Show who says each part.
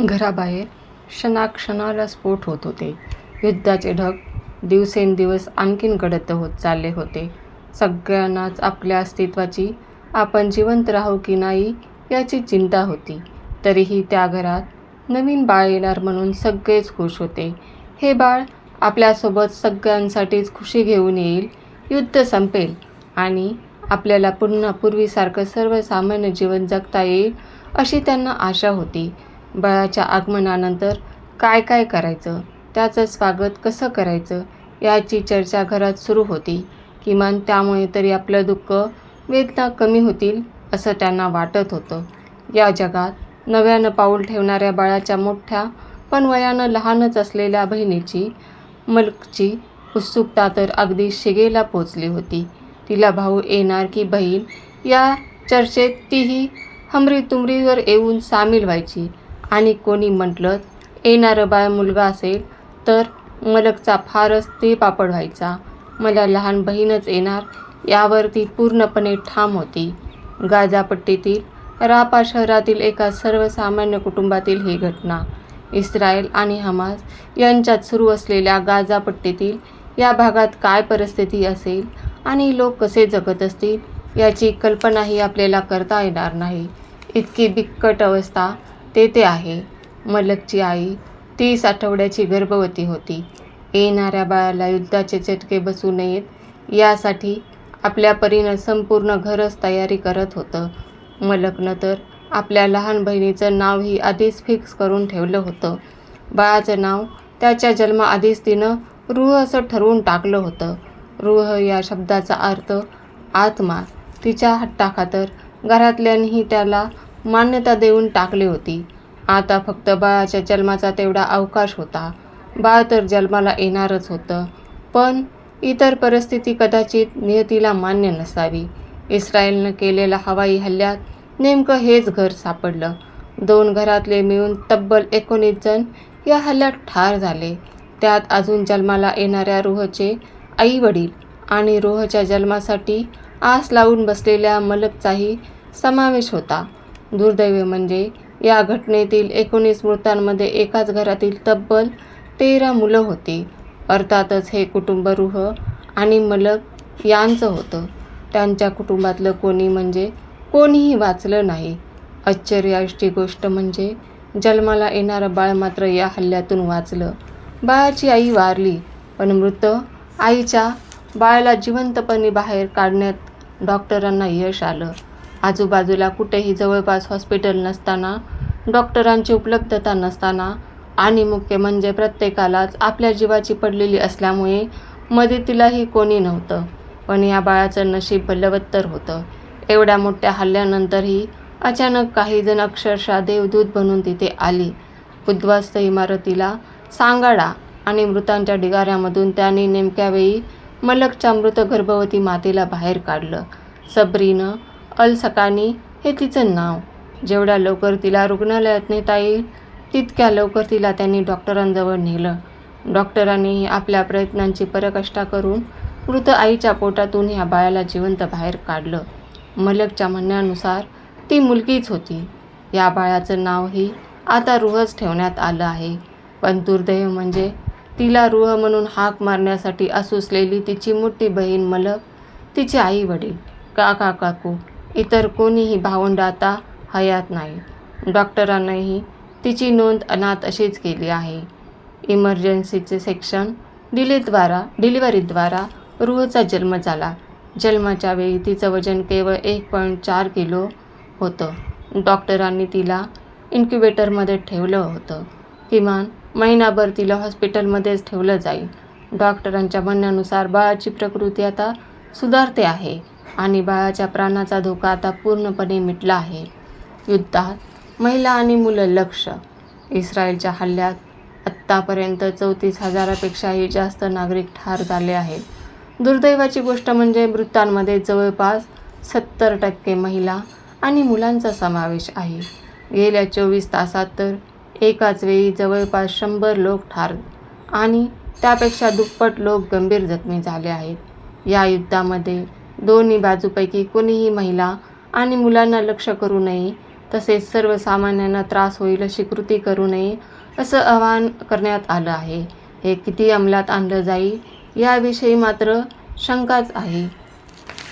Speaker 1: घराबाहेर क्षणाक्षणाला स्फोट होत होते. युद्धाचे ढग दिवसेंदिवस आणखीन गडद होत चालले होते. सगळ्यांनाच आपल्या अस्तित्वाची, आपण जिवंत राहू की नाही याची चिंता होती. तरीही त्या घरात नवीन बाळ येणार म्हणून सगळेच खुश होते. हे बाळ आपल्यासोबत सगळ्यांसाठीच खुशी घेऊन येईल, युद्ध संपेल आणि आपल्याला पुन्हा पूर्वीसारखं सर्वसामान्य जीवन जगता येईल अशी त्यांना आशा होती. बाळाच्या आगमनानंतर काय काय करायचं, त्याचं स्वागत कसं करायचं याची चर्चा घरात सुरू होती. किमान त्यामुळे तरी आपलं दुःख, वेदना कमी होतील असं त्यांना वाटत होतं. या जगात नव्यानं पाऊल ठेवणाऱ्या बाळाच्या मोठ्या पण वयानं लहानच असलेल्या बहिणीची, मलकची उत्सुकता तर अगदी शिगेला पोचली होती. तिला भाऊ येणार की बहीण या चर्चेत तीही हमरीतुमरीवर येऊन सामील व्हायची. आणि कोणी म्हटलं येणारं बाळ मुलगा असेल तर मलकचा फारच तिळपापड व्हायचा. मला लहान बहीणच येणार यावर ती पूर्णपणे ठाम होती. गाझापट्टीतील राफा शहरातील एका सर्वसामान्य कुटुंबातील ही घटना. इस्रायल आणि हमास यांच्यात सुरू असलेल्या गाझापट्टीतील या भागात काय परिस्थिती असेल आणि लोक कसे जगत असतील याची कल्पनाही आपल्याला करता येणार नाही. इतकी बिकट अवस्था तेथे आहे. मलकची आई 30 आठवड्याची गर्भवती होती. येणाऱ्या बाळाला युद्धाचे चटके बसू नयेत यासाठी आपल्या परीनं संपूर्ण घरच तयारी करत होतं. मलकनं तर आपल्या लहान बहिणीचं नावही आधीच फिक्स करून ठेवलं होतं. बाळाचं नाव त्याच्या जन्माआधीच तिनं रूह असं ठरवून टाकलं होतं. रूह या शब्दाचा अर्थ आत्मा. तिच्या हट्टाखातर घरातल्यांनीही त्याला मान्यता देऊन टाकली होती. आता फक्त बाळाच्या जन्माचा तेवढा अवकाश होता. बाळ तर जन्माला येणारच होतं, पण इतर परिस्थिती कदाचित नियतीला मान्य नसावी. इस्रायलनं केलेल्या हवाई हल्ल्यात नेमकं हेच घर सापडलं. 2 घरातले मिळून तब्बल 19 जण या हल्ल्यात ठार झाले. त्यात अजून जन्माला येणाऱ्या रूहचे आई वडील आणि रूहच्या जन्मासाठी आस लावून बसलेल्या मलकचाही समावेश होता. दुर्दैव म्हणजे या घटनेतील 19 मृतांमध्ये एकाच घरातील तब्बल 13 मुलं होती. अर्थातच हे कुटुंब रूह आणि मलक यांचं होतं. त्यांच्या कुटुंबातलं कोणी म्हणजे कोणीही वाचलं नाही. आश्चर्याची गोष्ट म्हणजे जन्माला येणारं बाळ मात्र या हल्ल्यातून वाचलं. बाळाची आई वारली, पण मृत आईच्या बाळाला जिवंतपणे बाहेर काढण्यात डॉक्टरांना यश आलं. आजूबाजूला कुठेही जवळपास हॉस्पिटल नसताना, डॉक्टरांची उपलब्धता नसताना आणि मुख्य म्हणजे प्रत्येकालाच आपल्या जीवाची पडलेली असल्यामुळे मदतीलाही कोणी नव्हतं. पण या बाळाचं नशीब बलवत्तर होतं. एवढ्या मोठ्या हल्ल्यानंतरही अचानक काही जण अक्षरशः देवदूत बनून तिथे आली. उद्ध्वस्त इमारतीला सांगाडा आणि मृतांच्या ढिगाऱ्यामधून त्यांनी नेमक्या वेळी मलकच्या मृत गर्भवती मातेला बाहेर काढलं. सबरीन अल सकानी हे तिचं नाव. जेवढ्या लवकर तिला रुग्णालयात नेता येईल तितक्या लवकर तिला त्यांनी डॉक्टरांजवळ नेलं. डॉक्टरांनीही आपल्या प्रयत्नांची पराकाष्ठा करून मृत आईच्या पोटातून ह्या बाळाला जिवंत बाहेर काढलं. मलकच्या म्हणण्यानुसार ती मुलगीच होती. या बाळाचं नावही आता रूहच ठेवण्यात आलं आहे. पण दुर्दैव म्हणजे तिला रूह म्हणून हाक मारण्यासाठी असूसलेली तिची मोठी बहीण मलक, तिचे आई वडील, काका काकू, इतर कोणीही भावंड आता हयात नाही. डॉक्टरांनीही तिची नोंद अनाथ अशीच केली आहे. इमर्जन्सीचे सेक्शन डिलिव्हरीद्वारा रूहचा जन्म झाला. जन्माच्या वेळी तिचं वजन केवळ 1.4 किलो होतं. डॉक्टरांनी तिला इन्क्युबेटरमध्ये ठेवलं होतं. किमान महिनाभर तिला हॉस्पिटलमध्येच ठेवलं जाईल. डॉक्टरांच्या म्हणण्यानुसार बाळाची प्रकृती आता सुधारते आहे आणि बाळाच्या प्राणाचा धोका आता पूर्णपणे मिटला आहे. युद्धात महिला आणि मुलं लक्ष्य. इस्रायलच्या हल्ल्यात आत्तापर्यंत 34,000पेक्षाही जास्त नागरिक ठार झाले आहेत. दुर्दैवाची गोष्ट म्हणजे मृतांमध्ये जवळपास 70% महिला आणि मुलांचा समावेश आहे. गेल्या 24 तासात तर एकाच वेळी जवळपास 100 लोक ठार आणि त्यापेक्षा दुप्पट लोक गंभीर जखमी झाले आहेत. या युद्धामध्ये दोन्ही बाजूपैकी कोणीही महिला आणि मुलांना लक्ष्य करू नये तसेच सर्वसामान्यांना त्रास होईल अशी कृती करू नये असं आवाहन करण्यात आलं आहे. हे किती अंमलात आणलं जाईल याविषयी मात्र शंकाच आहे.